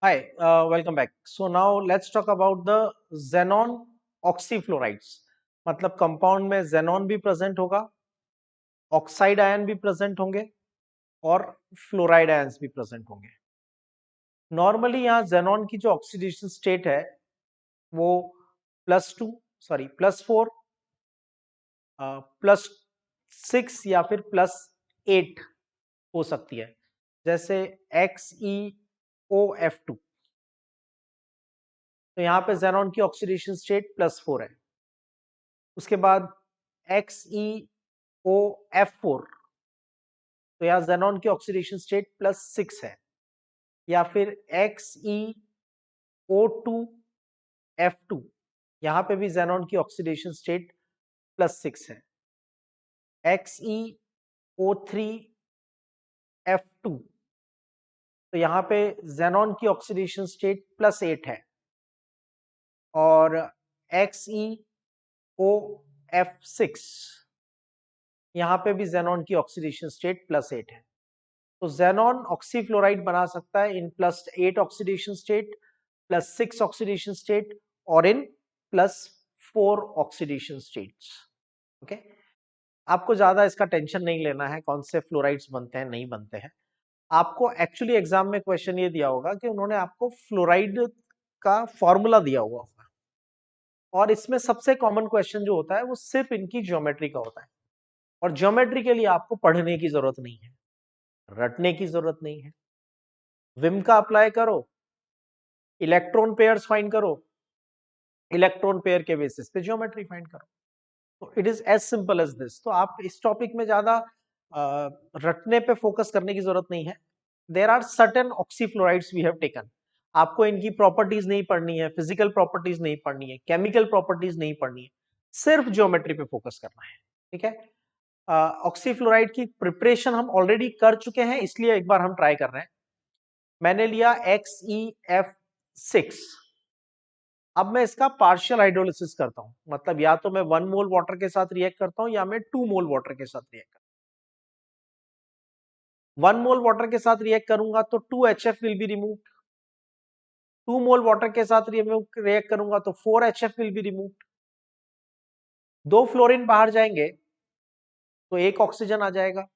Hi, welcome back. So now let's talk about the xenon oxyfluorides. मतलब compound में xenon भी present होगा, oxide ion भी present होंगे और फ्लोराइड आयंस भी प्रेजेंट होंगे. नॉर्मली यहाँ xenon की जो ऑक्सीडेशन स्टेट है वो +4, +6 या फिर +8 हो सकती है. जैसे XeOF2. तो यहाँ पे xenon की ऑक्सीडेशन स्टेट +4 है. उसके बाद XeOF4, तो यहाँ xenon की ऑक्सीडेशन स्टेट +6 है. या फिर XeO2F2, यहाँ पे भी xenon की ऑक्सीडेशन स्टेट +6 है. XeO3F2, तो यहाँ पे xenon की ऑक्सीडेशन स्टेट +8 है. और XeOF6, यहाँ पे भी xenon की ऑक्सीडेशन स्टेट +8 है. तो xenon ऑक्सीफ्लोराइड बना सकता है इन +8 ऑक्सीडेशन स्टेट, +6 ऑक्सीडेशन स्टेट और इन +4 ऑक्सीडेशन स्टेट्स. ओके, आपको ज्यादा इसका टेंशन नहीं लेना है कौन से फ्लोराइड्स बनते हैं नहीं बनते हैं. आपको एक्चुअली एग्जाम में क्वेश्चन ये दिया होगा कि उन्होंने आपको फ्लोराइड का फॉर्मूला दिया हुआ होगा, और इसमें सबसे कॉमन क्वेश्चन जो होता है वो सिर्फ इनकी ज्योमेट्री का होता है. और ज्योमेट्री के लिए आपको पढ़ने की जरूरत नहीं है, रटने की जरूरत नहीं है. विम का अप्लाई करो, इलेक्ट्रॉन पेयर्स फाइंड करो, इलेक्ट्रॉन पेयर के बेसिस पे ज्योमेट्री फाइंड करो. तो it is as simple as this. तो आप इस टॉपिक में ज्यादा रटने पे फोकस करने की जरूरत नहीं है. There are certain oxyfluorides we have taken. आपको इनकी प्रॉपर्टीज नहीं पढ़नी है, फिजिकल प्रॉपर्टीज नहीं पढ़नी है, केमिकल प्रॉपर्टीज नहीं पढ़नी है, सिर्फ ज्योमेट्री पे फोकस करना है. ठीक है. ऑक्सीफ्लोराइड की प्रिपरेशन हम ऑलरेडी कर चुके हैं, इसलिए एक बार हम ट्राई कर रहे हैं. मैंने लिया XeF6. अब मैं इसका पार्शियल हाइड्रोलिसिस करता हूं, मतलब या तो मैं 1 मोल वाटर के साथ रिएक्ट करता हूं या मैं 2 मोल वाटर के साथ रिएक्ट करता हूं. 1 मोल वाटर के साथ रिएक्ट करूंगा तो 2HF will be removed. 2 mole water के साथ रिएक्ट करूंगा तो 4HF will be removed. 2 fluorine बाहर जाएंगे तो 1 ऑक्सीजन आ जाएगा.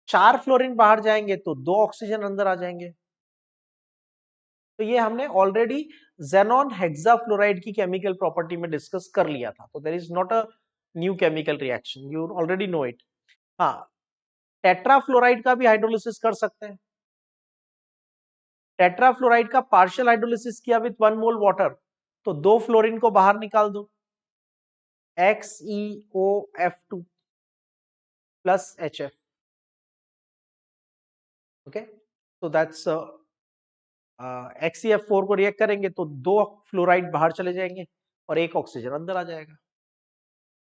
4 फ्लोरीन बाहर जाएंगे तो 2 ऑक्सीजन अंदर आ जाएंगे. तो ये हमने ऑलरेडी xenon हेक्साफ्लोराइड की केमिकल प्रॉपर्टी में डिस्कस कर लिया था. तो there is not a new chemical reaction, you already know it. हाँ, टेट्राफ्लोराइड का भी हाइड्रोलिसिस कर सकते हैं. टेट्राफ्लोराइड का पार्शियल हाइड्रोलिसिस किया विद 1 मोल वाटर, तो 2 फ्लोरीन को बाहर निकाल दो, XeOF2 प्लस HF. ओके, तो दैट्स XeF4 को रिएक्ट करेंगे तो 2 फ्लोराइड बाहर चले जाएंगे और 1 ऑक्सीजन अंदर आ जाएगा.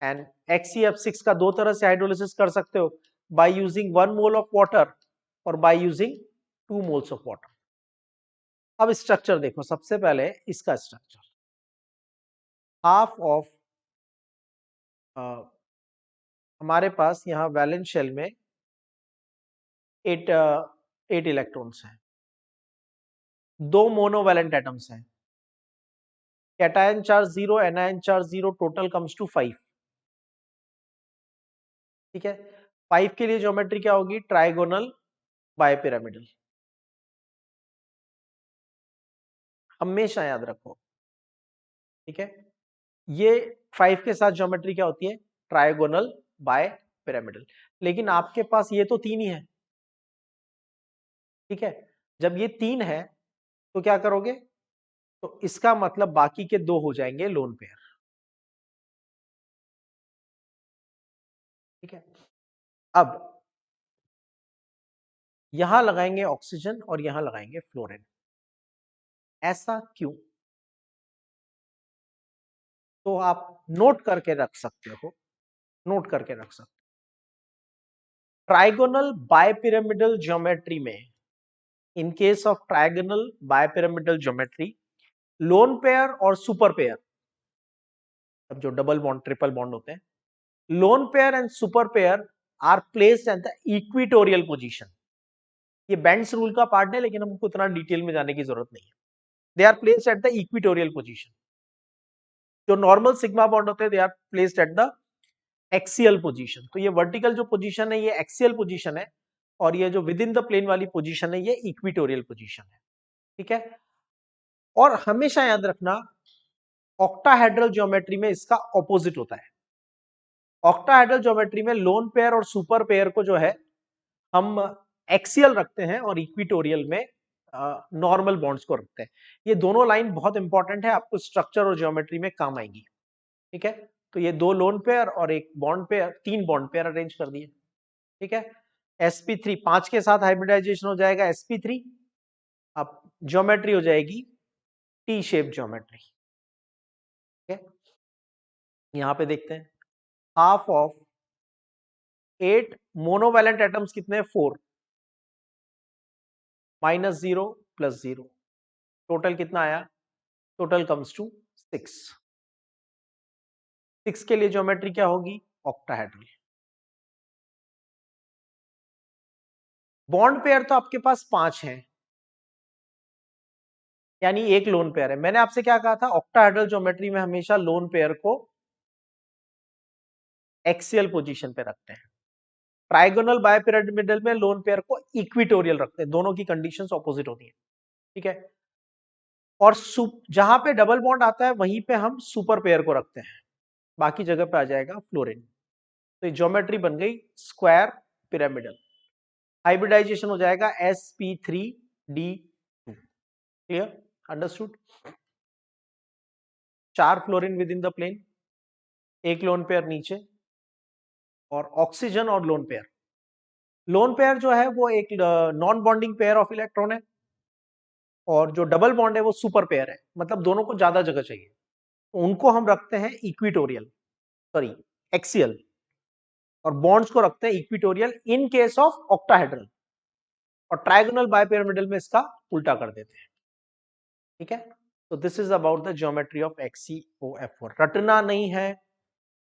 एंड XeF6 का दो तरह से हाइड्रोलिसिस कर सकते हो, by using 1 mole of water और by using 2 moles of water. अब स्ट्रक्चर देखो, सबसे पहले इसका स्ट्रक्चर. हाफ ऑफ हमारे पास यहाँ वैलेंस शेल में 8 इलेक्ट्रॉन्स हैं, 2 मोनोवैलेंट एटम्स हैं. Cation charge 0, anion charge 0, total comes to 5. ठीक है. 5 के लिए ज्योमेट्री क्या होगी? Trigonal bipyramidal. हमेशा याद रखो. ठीक है. ये 5 के साथ ज्योमेट्री क्या होती है? Trigonal bipyramidal. लेकिन आपके पास ये तो 3 ही है. ठीक है. जब ये 3 है तो क्या करोगे? तो इसका मतलब बाकी के 2 हो जाएंगे लोन पेयर. ठीक है. अब यहां लगाएंगे ऑक्सीजन और यहां लगाएंगे फ्लोरीन. ऐसा क्यों? तो आप नोट करके रख सकते हो, नोट करके रख सकते हो. ट्राइगोनल बायपिरामिडल ज्योमेट्री में, in case of trigonal bipyramidal geometry, lone pair और सुपर पेयर, अब जो डबल बॉन्ड ट्रिपल बॉन्ड होते हैं, lone pair and super pair are placed at the equatorial position. ये बेंड्स रूल का पार्ट है, लेकिन हमको इतना डिटेल में जाने की जरूरत नहीं है। They are placed at the equatorial position. जो नॉर्मल सिग्मा बॉन्ड होते हैं, they are placed at the axial position. तो ये वर्टिकल जो पोजीशन है ये एक्सियल पोजीशन है, और ये जो विद इन द प्लेन वाली पोजीशन है ये इक्विटोरियल पोजीशन है। ठीक है, और हमेशा याद रखना ऑक्टाहेड्रल ज्योमेट्री में इसका ऑपोजिट होता है। ऑक्टाहेड्रल ज्योमेट्री में लोन पेयर और सुपर पेयर को जो है हम एक्सियल रखते हैं, और इक्विटोरियल में नॉर्मल बॉन्ड्स को रखते हैं। ये दोनों लाइन बहुत इंपॉर्टेंट है, आपको स्ट्रक्चर और ज्योमेट्री में काम आएंगी। ठीक है, तो ये 2 लोन पेयर और एक bond pair, 3 bond pair arrange कर दिए। ठीक है, sp3 5 के साथ हाइब्रिडाइजेशन हो जाएगा sp3, अब ज्योमेट्री हो जाएगी टी शेप ज्योमेट्री। ठीक है, यहां पे देखते हैं हाफ ऑफ 8 मोनोवैलेंट एटम्स कितने हैं, 4 -0 + 0, टोटल कितना आया, टोटल कम्स टू 6। 6 के लिए ज्योमेट्री क्या होगी, ऑक्टाहेड्रल। बॉन्ड पेयर तो आपके पास 5 हैं, यानी एक लोन पेयर है। मैंने आपसे क्या कहा था, ऑक्टाहेड्रल ज्योमेट्री में हमेशा लोन पेयर को एक्सियल पोजीशन पे रखते हैं। ट्राइगोनल बायपिरामिडल में लोन पेयर को इक्विटोरियल रखते हैं, दोनों की कंडीशंस ऑपोजिट होती हैं। ठीक है, और जहां पे डबल बॉन्ड आता है वहीं पे हम सुपर पेयर को रखते हैं, बाकी जगह पे आ जाएगा फ्लोरीन। तो ये ज्योमेट्री बन गई स्क्वायर पिरामिडल। हाइब्रिडाइजेशन हो जाएगा sp3d2। Clear, understood. 4 fluorine with in the plane, एक लोन पेयर नीचे, और ऑक्सीजन और लोन पेयर। लोन पेयर जो है वो एक non bonding pair of electron है, और जो डबल बॉन्ड है वो सुपर पेयर है, मतलब दोनों को ज्यादा जगह चाहिए। उनको हम रखते हैं इक्विटोरियल, सॉरी एक्सियल, और बॉन्ड्स को रखते हैं equatorial in case of octahedral, और ट्राइगोनल बायपिरामिडल में इसका उल्टा कर देते हैं। ठीक है, तो this is about the geometry of XeOF4। रटना नहीं है,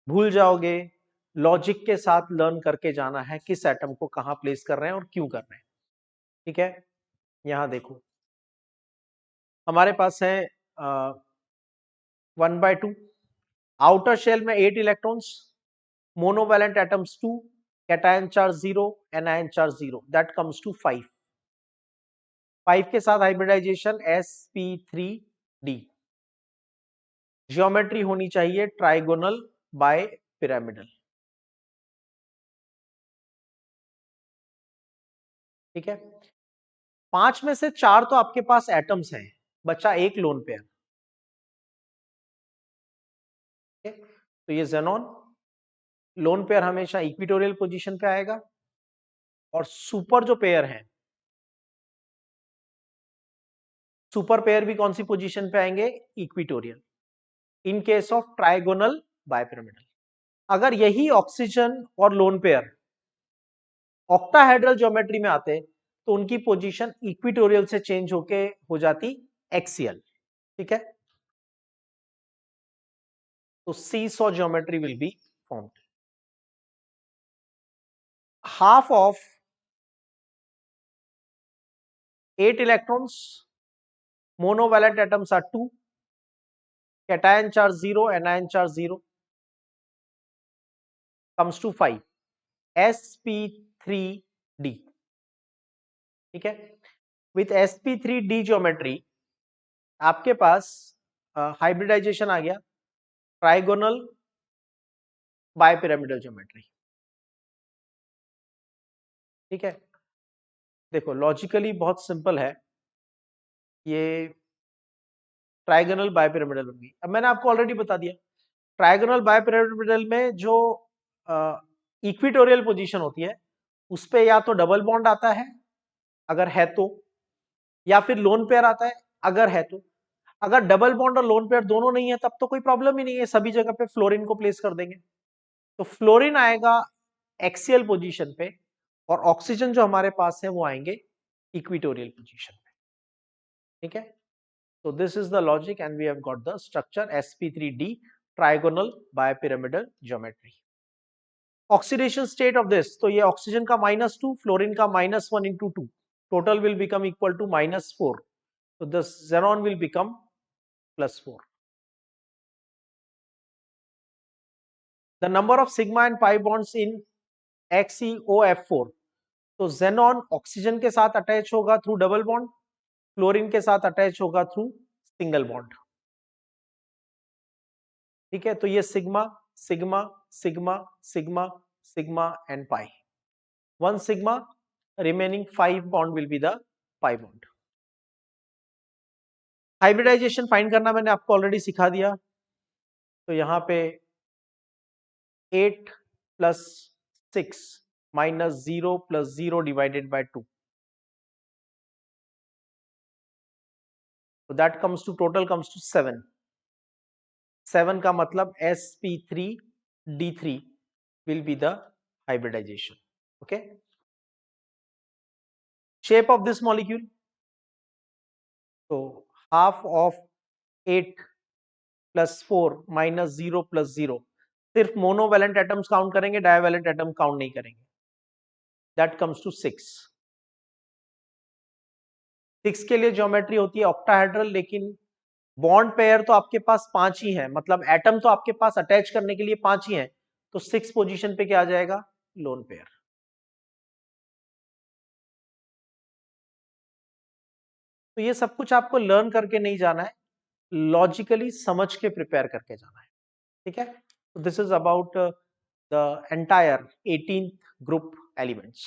भूल जाओगे, लॉजिक के साथ लर्न करके जाना है किस एटम को कहां प्लेस कर रहे हैं और क्यों कर रहे हैं। ठीक है, यहां देखो हमारे पास है 1/2, आउटर शेल में 8 electrons, monovalent atoms 2, cation charge 0, anion charge 0, that comes to 5। 5 के साथ हाइब्रिडाइजेशन sp3d। ज्योमेट्री होनी चाहिए ट्राइगोनल बाय पिरामिडल। ठीक है, 5 में से 4 तो आपके पास एटम्स हैं, बचा एक लोन पेयर। तो ये जेनॉन लोन पेयर हमेशा इक्विटोरियल पोजीशन पे आएगा, और सुपर जो पेयर है, सुपर पेयर भी कौन सी पोजीशन पे आएंगे, equatorial, in case of trigonal bipyramidal. अगर यही ऑक्सीजन और लोन पेयर ऑक्टाहेड्रल ज्योमेट्री में आते तो उनकी पोजीशन इक्विटोरियल से चेंज होके हो जाती एक्सियल। ठीक है, तो seesaw geometry will be formed. Half of 8 electrons, monovalent atoms are 2, cation charge 0, anion charge 0, comes to 5, sp3d। ठीक है, विथ sp3d ज्योमेट्री आपके पास हाइब्रिडाइजेशन आ गया ट्राइगोनल बायपिरामिडल ज्योमेट्री। ठीक है, देखो लॉजिकली बहुत सिंपल है, ये ट्राइगोनल बायपिरामिडल बन गई। अब मैंने आपको ऑलरेडी बता दिया ट्राइगोनल बायपिरामिडल में जो इक्विटोरियल पोजीशन होती है उस पे या तो डबल बॉन्ड आता है अगर है तो, या फिर लोन पेयर आता है अगर है तो। अगर डबल बॉन्ड और लोन पेयर दोनों नहीं है तब तो कोई प्रॉब्लम ही नहीं है, सभी जगह पे फ्लोरीन को प्लेस कर देंगे। तो फ्लोरीन आएगा एक्सियल पोजीशन पे, और ऑक्सीजन जो हमारे पास है वो आएंगे इक्विटोरियल पोजीशन पे। ठीक है, so this is the logic and we have got the structure sp3d trigonal bipyramidal geometry। Oxidation state of this, तो ये ऑक्सीजन का -2, फ्लोरीन का -1 × 2, total will become equal to -4. So the xenon will become +4. The number of sigma and pi bonds in XeOF4. तो xenon oxygen के साथ attach होगा through double bond, chlorine के साथ अटैच होगा थ्रू सिंगल बॉन्ड. ठीक है, तो ये sigma sigma sigma sigma sigma and pi. 1 sigma, remaining 5 bond will be the pi bond. Hybridisation find करना मैंने आपको ऑलरेडी सिखा दिया. तो यहाँ पे 8 + 6 - 0 + 0 divided by 2. So that comes to total comes to 7. 7 का मतलब sp3d3 will be the hybridization. Okay. Shape of this molecule. So half of 8 + 4 - 0 + 0. सिर्फ मोनोवैलेंट एटम्स काउंट करेंगे, डायवैलेंट एटम काउंट नहीं करेंगे. That comes to 6. 6 के लिए ज्योमेट्री होती है ऑक्टाहेड्रल, लेकिन बॉन्ड पेयर तो आपके पास 5 ही है, मतलब एटम तो आपके पास अटैच करने के लिए 5 ही है. तो 6 पोजीशन पे क्या आ जाएगा? Lone pair. तो ये सब कुछ आपको लर्न करके नहीं जाना है, लॉजिकली समझ के प्रिपेयर करके जाना है. ठीक है, this is about the entire 18th group elements.